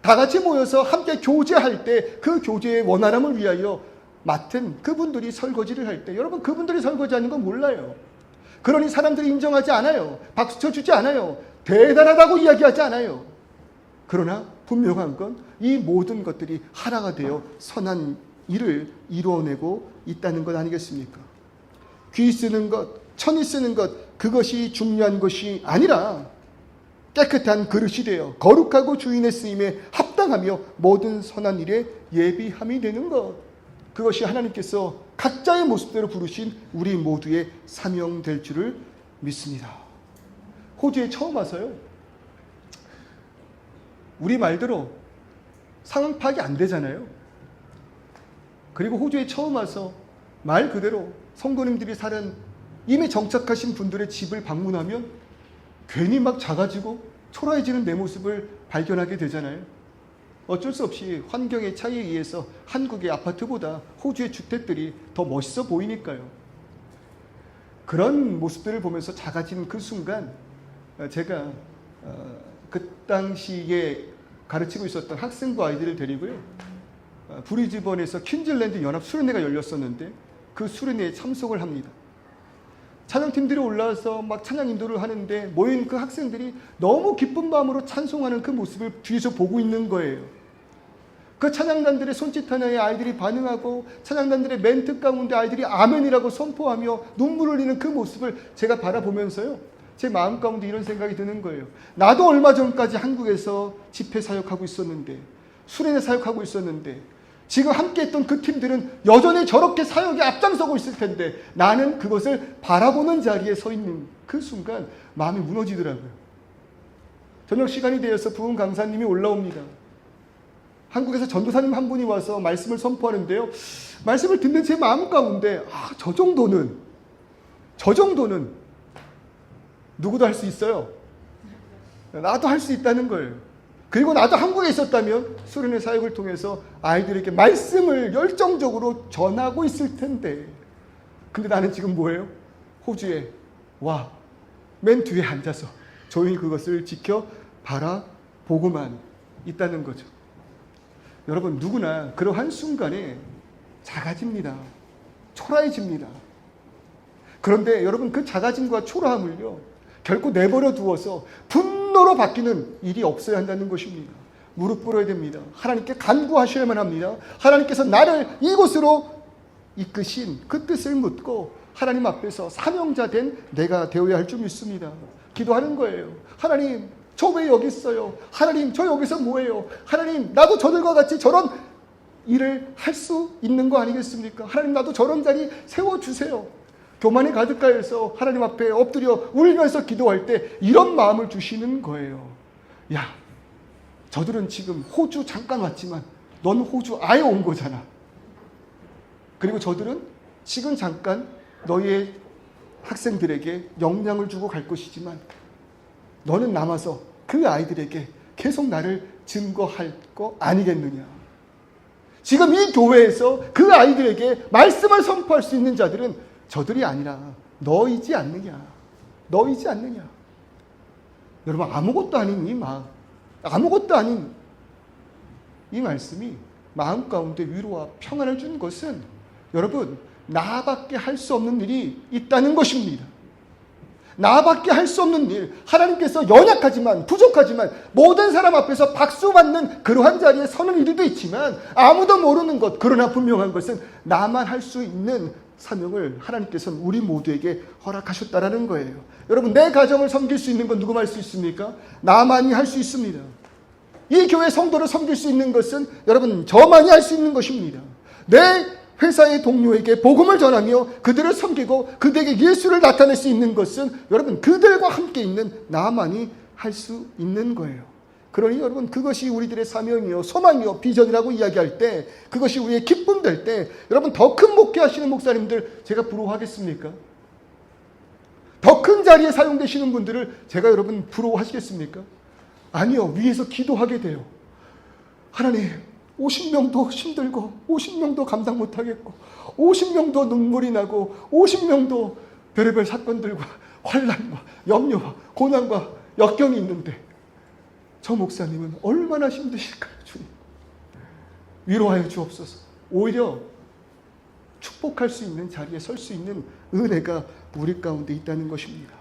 다 같이 모여서 함께 교제할 때 그 교제의 원활함을 위하여 맡은 그분들이 설거지를 할 때 여러분 그분들이 설거지하는 건 몰라요. 그러니 사람들이 인정하지 않아요. 박수 쳐주지 않아요. 대단하다고 이야기하지 않아요. 그러나 분명한 건 이 모든 것들이 하나가 되어 선한 일을 이루어내고 있다는 것 아니겠습니까? 귀 쓰는 것, 천이 쓰는 것, 그것이 중요한 것이 아니라 깨끗한 그릇이 되어 거룩하고 주인의 쓰임에 합당하며 모든 선한 일에 예비함이 되는 것. 그것이 하나님께서 각자의 모습대로 부르신 우리 모두의 사명 될 줄을 믿습니다. 호주에 처음 와서요. 우리 말대로 상황 파악이 안 되잖아요. 그리고 호주에 처음 와서 말 그대로 성도님들이 사는 이미 정착하신 분들의 집을 방문하면 괜히 막 작아지고 초라해지는 내 모습을 발견하게 되잖아요. 어쩔 수 없이 환경의 차이에 의해서 한국의 아파트보다 호주의 주택들이 더 멋있어 보이니까요. 그런 모습들을 보면서 작아지는 그 순간 제가 그 당시에 가르치고 있었던 학생부 아이들을 데리고요. 브리즈번에서 퀸즐랜드 연합 수련회가 열렸었는데 그 수련회에 참석을 합니다. 찬양팀들이 올라와서 막 찬양 인도를 하는데 모인 그 학생들이 너무 기쁜 마음으로 찬송하는 그 모습을 뒤에서 보고 있는 거예요. 그 찬양단들의 손짓 하나에 아이들이 반응하고 찬양단들의 멘트 가운데 아이들이 아멘이라고 선포하며 눈물을 흘리는 그 모습을 제가 바라보면서요. 제 마음 가운데 이런 생각이 드는 거예요. 나도 얼마 전까지 한국에서 집회 사역하고 있었는데 수련회 사역하고 있었는데 지금 함께했던 그 팀들은 여전히 저렇게 사역에 앞장서고 있을 텐데 나는 그것을 바라보는 자리에 서 있는 그 순간 마음이 무너지더라고요. 저녁 시간이 되어서 부흥 강사님이 올라옵니다. 한국에서 전도사님 한 분이 와서 말씀을 선포하는데요. 말씀을 듣는 제 마음 가운데 저 정도는 누구도 할 수 있어요. 나도 할 수 있다는 거예요. 그리고 나도 한국에 있었다면 수련회 사역을 통해서 아이들에게 말씀을 열정적으로 전하고 있을 텐데 근데 나는 지금 뭐예요? 호주에 맨 뒤에 앉아서 조용히 그것을 지켜 바라보고만 있다는 거죠. 여러분 누구나 그러한 순간에 작아집니다. 초라해집니다. 그런데 여러분 그 작아짐과 초라함을요 결코 내버려 두어서 분노로 바뀌는 일이 없어야 한다는 것입니다. 무릎 꿇어야 됩니다. 하나님께 간구하셔야만 합니다. 하나님께서 나를 이곳으로 이끄신 그 뜻을 묻고 하나님 앞에서 사명자 된 내가 되어야 할 줄 믿습니다. 기도하는 거예요. 하나님 저 왜 여기 있어요? 하나님 저 여기서 뭐해요? 하나님 나도 저들과 같이 저런 일을 할 수 있는 거 아니겠습니까? 하나님 나도 저런 자리 세워주세요. 교만이 가득하여서 하나님 앞에 엎드려 울면서 기도할 때 이런 마음을 주시는 거예요. 야, 저들은 지금 호주 잠깐 왔지만 넌 호주 아예 온 거잖아. 그리고 저들은 지금 잠깐 너희의 학생들에게 영향을 주고 갈 것이지만 너는 남아서 그 아이들에게 계속 나를 증거할 거 아니겠느냐. 지금 이 교회에서 그 아이들에게 말씀을 선포할 수 있는 자들은 저들이 아니라 너이지 않느냐. 여러분 아무것도 아닌 이 마음, 아무것도 아닌 이 말씀이 마음 가운데 위로와 평안을 준 것은 여러분 나밖에 할 수 없는 일이 있다는 것입니다. 나밖에 할 수 없는 일, 하나님께서 연약하지만 부족하지만 모든 사람 앞에서 박수 받는 그러한 자리에 서는 일도 있지만 아무도 모르는 것, 그러나 분명한 것은 나만 할 수 있는 사명을 하나님께서는 우리 모두에게 허락하셨다라는 거예요. 여러분 내 가정을 섬길 수 있는 건 누구만 할 수 있습니까? 나만이 할 수 있습니다. 이 교회 성도를 섬길 수 있는 것은 여러분 저만이 할 수 있는 것입니다. 내 회사의 동료에게 복음을 전하며 그들을 섬기고 그들에게 예수를 나타낼 수 있는 것은 여러분 그들과 함께 있는 나만이 할 수 있는 거예요. 그러니 여러분 그것이 우리들의 사명이요 소망이요 비전이라고 이야기할 때 그것이 우리의 기쁨 될 때 여러분 더 큰 목회하시는 목사님들 제가 부러워하겠습니까? 더 큰 자리에 사용되시는 분들을 제가 여러분 부러워하시겠습니까? 아니요. 위에서 기도하게 돼요. 하나님 50명도 힘들고 50명도 감당 못하겠고 50명도 눈물이 나고 50명도 별의별 사건들과 환난과 염려와 고난과 역경이 있는데 저 목사님은 얼마나 힘드실까요, 주님? 위로하여 주옵소서. 오히려 축복할 수 있는 자리에 설 수 있는 은혜가 우리 가운데 있다는 것입니다.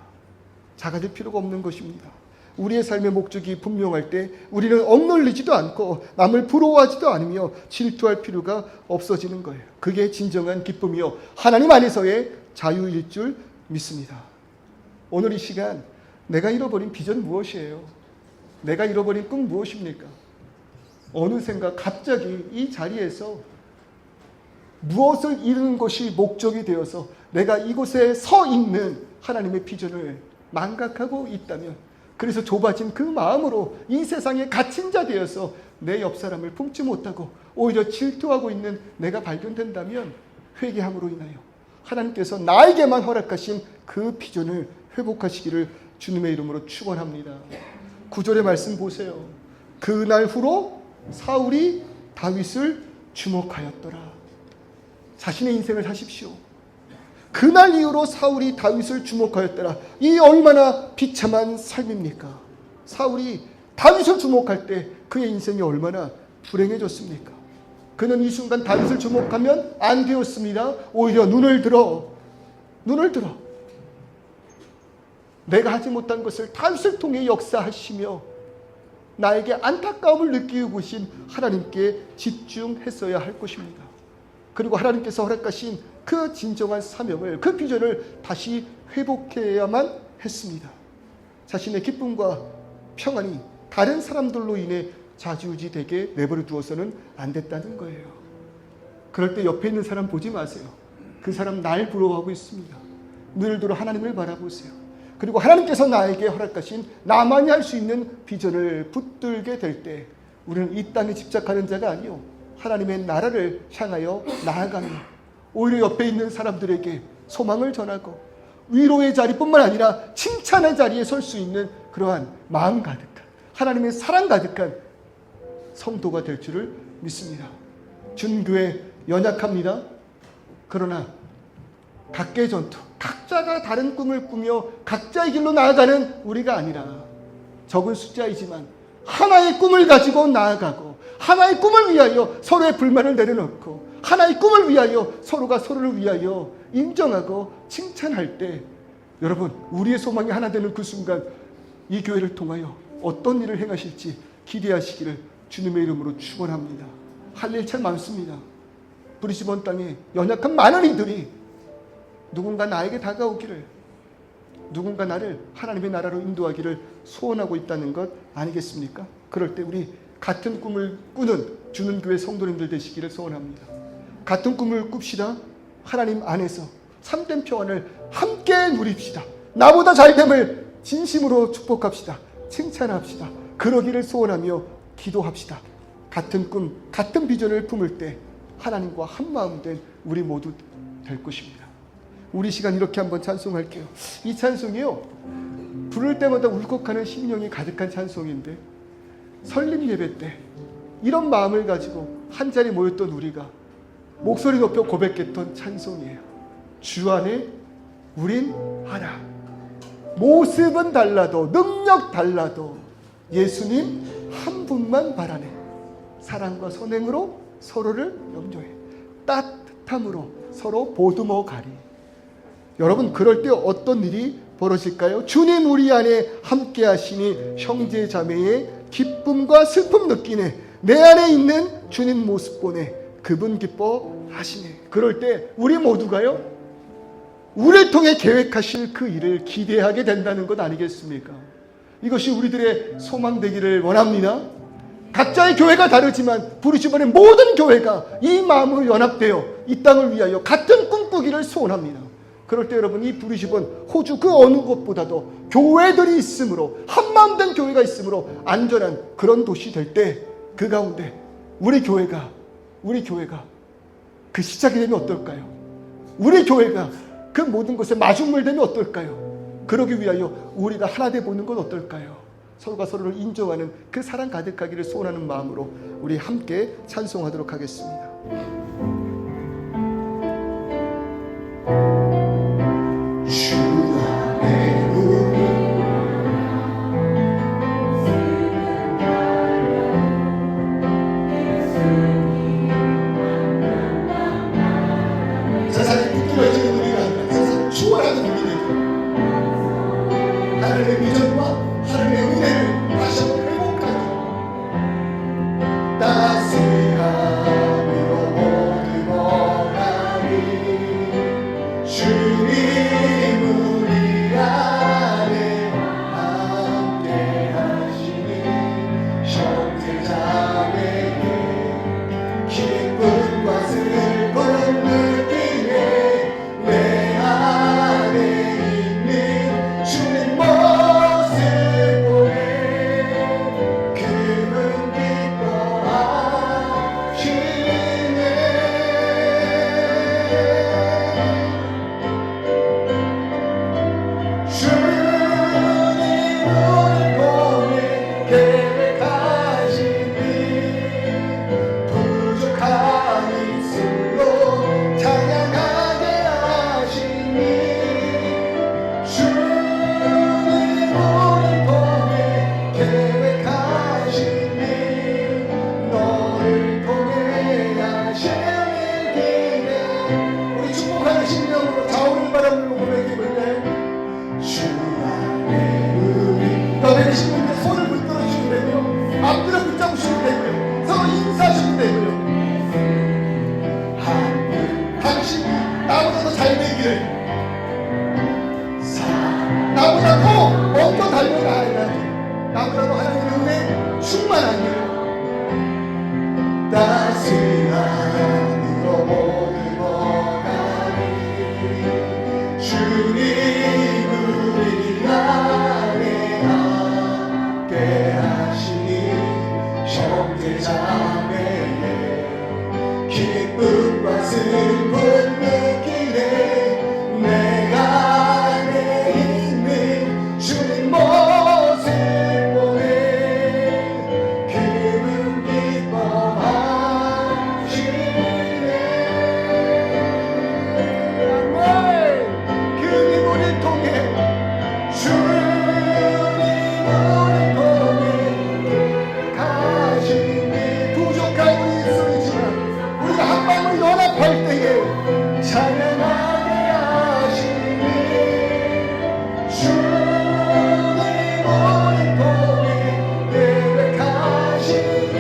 작아질 필요가 없는 것입니다. 우리의 삶의 목적이 분명할 때 우리는 억눌리지도 않고 남을 부러워하지도 않으며 질투할 필요가 없어지는 거예요. 그게 진정한 기쁨이요 하나님 안에서의 자유일 줄 믿습니다. 오늘 이 시간 내가 잃어버린 비전 무엇이에요? 내가 잃어버린 꿈 무엇입니까? 어느샌가 갑자기 이 자리에서 무엇을 잃은 것이 목적이 되어서 내가 이곳에 서 있는 하나님의 비전을 망각하고 있다면, 그래서 좁아진 그 마음으로 이 세상에 갇힌 자 되어서 내 옆 사람을 품지 못하고 오히려 질투하고 있는 내가 발견된다면, 회개함으로 인하여 하나님께서 나에게만 허락하신 그 비전을 회복하시기를 주님의 이름으로 축원합니다. 9절의 말씀 보세요. 그날 후로 사울이 다윗을 주목하였더라. 자신의 인생을 사십시오. 그날 이후로 사울이 다윗을 주목하였더라. 이 얼마나 비참한 삶입니까? 사울이 다윗을 주목할 때 그의 인생이 얼마나 불행해졌습니까? 그는 이 순간 다윗을 주목하면 안 되었습니다. 오히려 눈을 들어 내가 하지 못한 것을 다윗을 통해 역사하시며 나에게 안타까움을 느끼고 계신 하나님께 집중했어야 할 것입니다. 그리고 하나님께서 허락하신 그 진정한 사명을, 그 비전을 다시 회복해야만 했습니다. 자신의 기쁨과 평안이 다른 사람들로 인해 좌지우지되게 내버려 두어서는 안 됐다는 거예요. 그럴 때 옆에 있는 사람 보지 마세요. 그 사람 날 부러워하고 있습니다. 눈을 들어 하나님을 바라보세요. 그리고 하나님께서 나에게 허락하신 나만이 할 수 있는 비전을 붙들게 될 때 우리는 이 땅에 집착하는 자가 아니요 하나님의 나라를 향하여 나아가며 오히려 옆에 있는 사람들에게 소망을 전하고 위로의 자리뿐만 아니라 칭찬의 자리에 설 수 있는 그러한 마음 가득한 하나님의 사랑 가득한 성도가 될 줄을 믿습니다. 준교회 연약합니다. 그러나 각계 전투, 각자가 다른 꿈을 꾸며 각자의 길로 나아가는 우리가 아니라 적은 숫자이지만 하나의 꿈을 가지고 나아가고 하나의 꿈을 위하여 서로의 불만을 내려놓고 하나의 꿈을 위하여 서로가 서로를 위하여 인정하고 칭찬할 때 여러분 우리의 소망이 하나 되는 그 순간 이 교회를 통하여 어떤 일을 행하실지 기대하시기를 주님의 이름으로 축원합니다. 할 일 참 많습니다. 브리스번 땅에 연약한 많은 이들이 누군가 나에게 다가오기를, 누군가 나를 하나님의 나라로 인도하기를 소원하고 있다는 것 아니겠습니까? 그럴 때 우리 같은 꿈을 꾸는 주는 교회 성도님들 되시기를 소원합니다. 같은 꿈을 꿉시다. 하나님 안에서 참된 평안을 함께 누립시다. 나보다 잘됨을 진심으로 축복합시다. 칭찬합시다. 그러기를 소원하며 기도합시다. 같은 꿈, 같은 비전을 품을 때 하나님과 한마음 된 우리 모두 될 것입니다. 우리 시간 이렇게 한번 찬송할게요. 이 찬송이요 부를 때마다 울컥하는 심령이 가득한 찬송인데 설립 예배 때 이런 마음을 가지고 한자리 모였던 우리가 목소리 높여 고백했던 찬송이에요. 주 안에 우린 하나. 모습은 달라도 능력 달라도 예수님 한 분만 바라네. 사랑과 선행으로 서로를 염려해. 따뜻함으로 서로 보듬어 가리. 여러분 그럴 때 어떤 일이 벌어질까요? 주님 우리 안에 함께 하시니 형제 자매의 기쁨과 슬픔 느끼네. 내 안에 있는 주님 모습 보네. 그분 기뻐하시네. 그럴 때 우리 모두가요 우리를 통해 계획하실 그 일을 기대하게 된다는 것 아니겠습니까? 이것이 우리들의 소망 되기를 원합니다. 각자의 교회가 다르지만 부르시번의 모든 교회가 이 마음으로 연합되어 이 땅을 위하여 같은 꿈꾸기를 소원합니다. 그럴 때 여러분 이 부르시번 호주 그 어느 곳보다도 교회들이 있으므로 한마음된 교회가 있으므로 안전한 그런 도시 될 때 그 가운데 우리 교회가 그 시작이 되면 어떨까요? 우리 교회가 그 모든 것에 마중물 되면 어떨까요? 그러기 위하여 우리가 하나 돼 보는 건 어떨까요? 서로가 서로를 인정하는 그 사랑 가득하기를 소원하는 마음으로 우리 함께 찬송하도록 하겠습니다. 슬픈 느끼네 내 안에 있는 주님 모습 보네 그분 기뻐하시네 아멘 그님 우리 통해 주님 우리 통해 가시니 부족한 우리 있지만 우리가 한 마음으로 연합할 때에 찬양하게 하시니 주님 우리 통해 계획하시니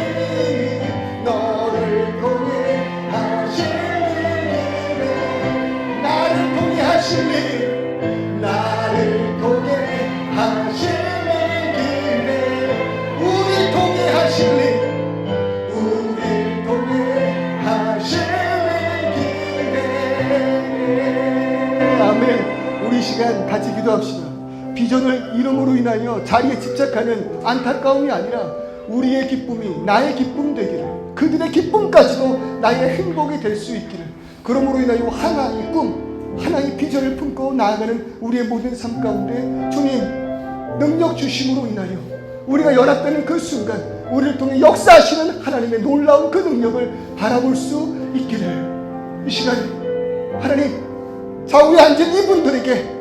너를 통해 하실 일이네 나를 통해 하실 일 나를 통해 하실 일이네 우리 통해 하실 일 우리 통해 하실 일이네 아멘 우리 시간 같이 기도합시다 비전을 이름으로 인하여 자리에 집착하는 안타까움이 아니라 우리의 기쁨이 나의 기쁨 되기를 그들의 기쁨까지도 나의 행복이 될 수 있기를 그러므로 인하여 하나의 꿈 하나의 비전을 품고 나아가는 우리의 모든 삶 가운데 주님 능력 주심으로 인하여 우리가 연합되는 그 순간 우리를 통해 역사하시는 하나님의 놀라운 그 능력을 바라볼 수 있기를 이 시간 하나님 좌우에 앉은 이분들에게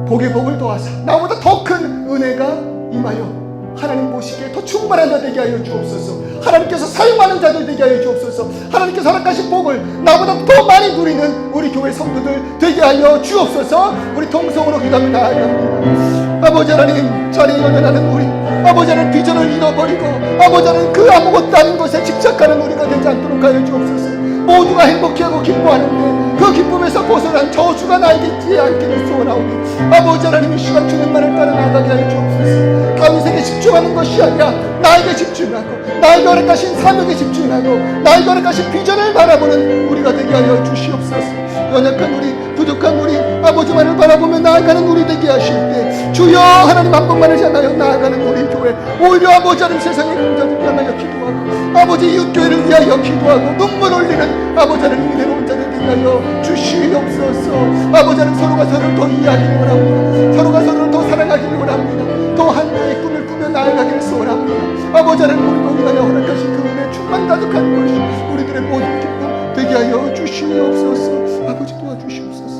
복의 복을 더하사 나보다 더 큰 은혜가 임하여 하나님 보시기에 더 충만한 자 되게 하여 주옵소서 하나님께서 사용하는 자들 되게 하여 주옵소서 하나님께서 허락하신 복을 나보다 더 많이 누리는 우리 교회 성도들 되게 하여 주옵소서 우리 통성으로 기도하며 나아갑니다 아버지 하나님 자리에 연연하는 우리 아버지 하나님 비전을 잃어버리고 아버지 하나님 그 아무것도 아닌 것에 집착하는 우리가 되지 않도록 하여 주옵소서 모두가 행복해하고 기뻐하는데 그 기쁨에서 벗어난 저주가 나에게 있지 않기를 소원하오니 아버지 하나님 이 시간 주님만을 따라 나아가게 하여 주옵소서 다윗에게 집중하는 것이 아니라 나에게 집중하고 나에게 허락하신 사명에 집중하고 나에게 허락하신 비전을 바라보는 우리가 되게 하여 주시옵소서 연약한 우리 부족한 우리 아버지만을 바라보며 나아가는 우리 되게 하실 때 주여 하나님 한 번만을 향하여 나아가는 우리 교회 오히려 아버지 하나님 세상의 긍자들 향하여 기도하고 아버지 이웃교회를 위하여 기도하고 눈물 흘리는 아버지 하나님 은혜로운 자들 되게 하여 주시옵소서 아버지 하나님 서로가 서로를 더 이해하기를 원합니다 서로가 서로를 더 사랑하기를 원합니다 또 하나의 꿈을 꾸며 나아가기를 소원합니다 아버지 하나님 우리로 인하여 허락하신 그 은혜 충만 가득한 것이 우리들의 모든 기쁨 되게 하여 주시옵소서 아버지 도와주시옵소서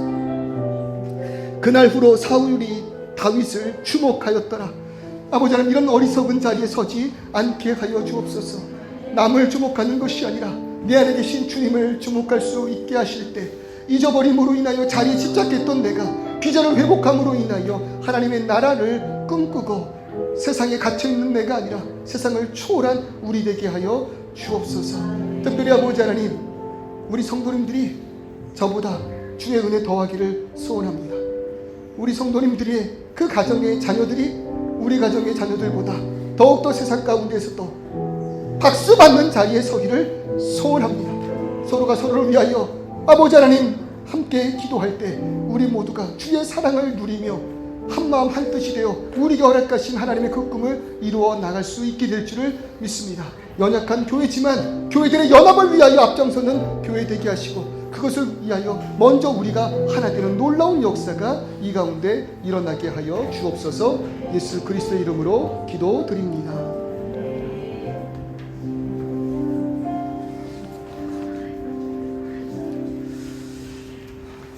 그날 후로 사울이 다윗을 주목하였더라 아버지 하나님 이런 어리석은 자리에 서지 않게 하여 주옵소서 남을 주목하는 것이 아니라 내 안에 계신 주님을 주목할 수 있게 하실 때 잊어버림으로 인하여 자리에 집착했던 내가 비전을 회복함으로 인하여 하나님의 나라를 꿈꾸고 세상에 갇혀있는 내가 아니라 세상을 초월한 우리 되게 하여 주옵소서 특별히 아버지 하나님 우리 성도님들이 저보다 주의 은혜 더하기를 소원합니다 우리 성도님들의 그 가정의 자녀들이 우리 가정의 자녀들보다 더욱더 세상 가운데서도 박수 받는 자리에 서기를 소원합니다 서로가 서로를 위하여 아버지 하나님 함께 기도할 때 우리 모두가 주의 사랑을 누리며 한마음 한뜻이 되어 우리가 허락하신 하나님의 그 꿈을 이루어 나갈 수 있게 될 줄을 믿습니다 연약한 교회지만 교회들의 연합을 위하여 앞장서는 교회 되게 하시고 그것을 위하여 먼저 우리가 하나 되는 놀라운 역사가 이 가운데 일어나게 하여 주옵소서 예수 그리스도의 이름으로 기도드립니다.